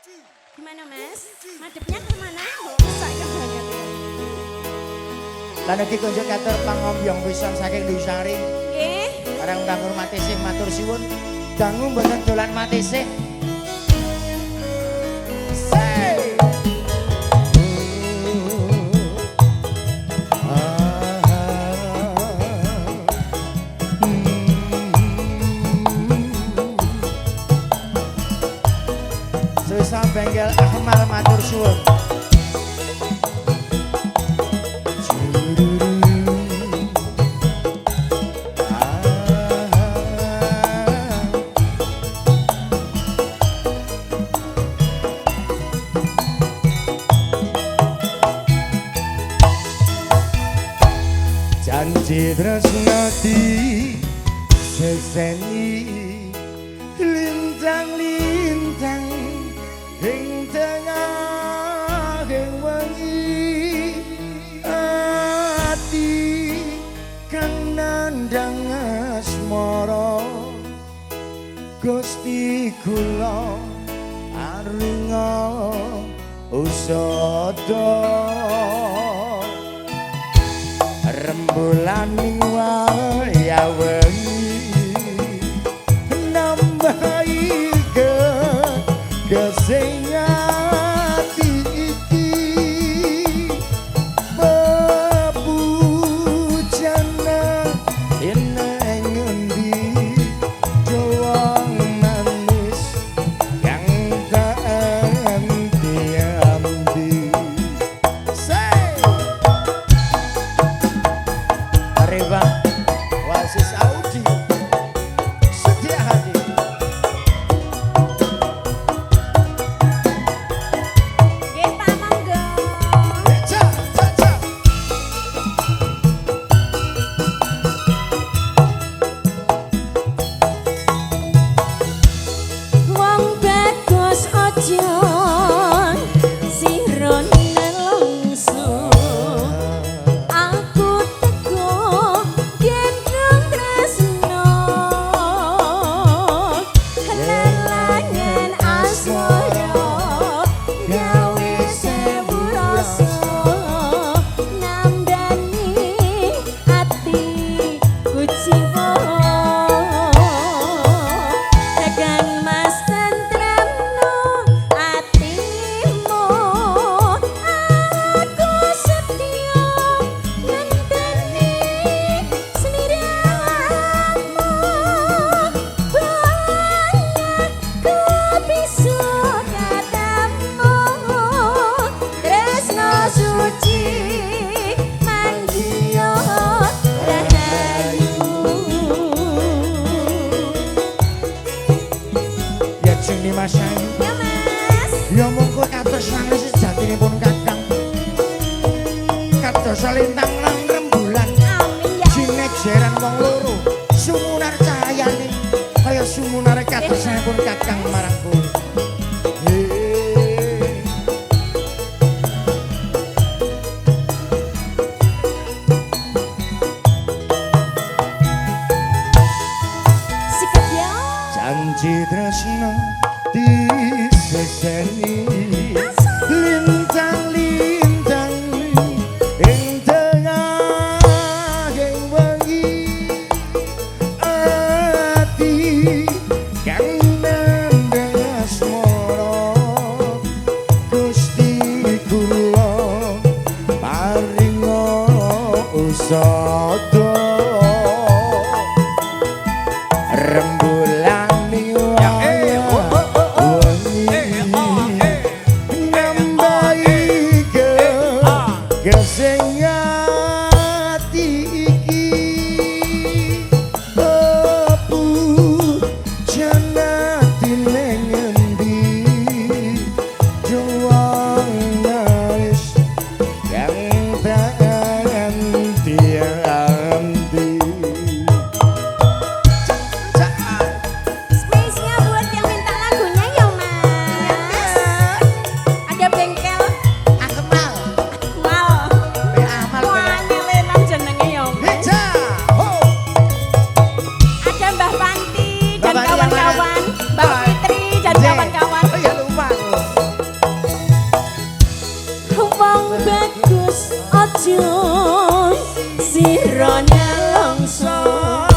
Gimana Mas? Madepnya kemana? Mau rusak kan banget. Lan iki kunjuk katur pangombyong pisan saking Dusari. Nggih. Barang kanggo mati sih matur suwun. Dangu mboten dolan mati sih. Susah bengkel Ahmal matur suwun. Janji tresno di seseni lintang-lintang ing tengah ing wengi ati kang nandhang asmara Gusti kula aringa usada rembulan waya wengi nambahi gesing ati iki bebujana eneng ngendi jawang manis yang tak henti-henti. Arriba Oasis Audio setia hadir. Nggih Pak monggo. Ca ca ca. Wong bagus aja siron nelongso. Aku teko gendong tresno kenalangan asmara gawe sewu rasa nandani ati kuciwa tekan mas tentremno atimu aku setia ngenteni sliramu banyak kebisu katamu tresno suci mandiyo rahayu. Ya Juni Mas Ayu. Ya Mas. Ya mongko kados sanget sejatinipun Kakang. Kados lintang lan rembulan. Amin ya. Jinek jeran wong loro. Sumunar cahayane kaya sumunar kadosanipun Kakang marang kula. Sikat ya. Janji tresno diseseni lintang-lintang ing tengah ing wengi ati kang nandhang asmara Gusti kula paringa usada rembulan waya wengi nambahi gesing ati iki bebujana neng endi jawang manis yang tak henti-henti. cium sirone longso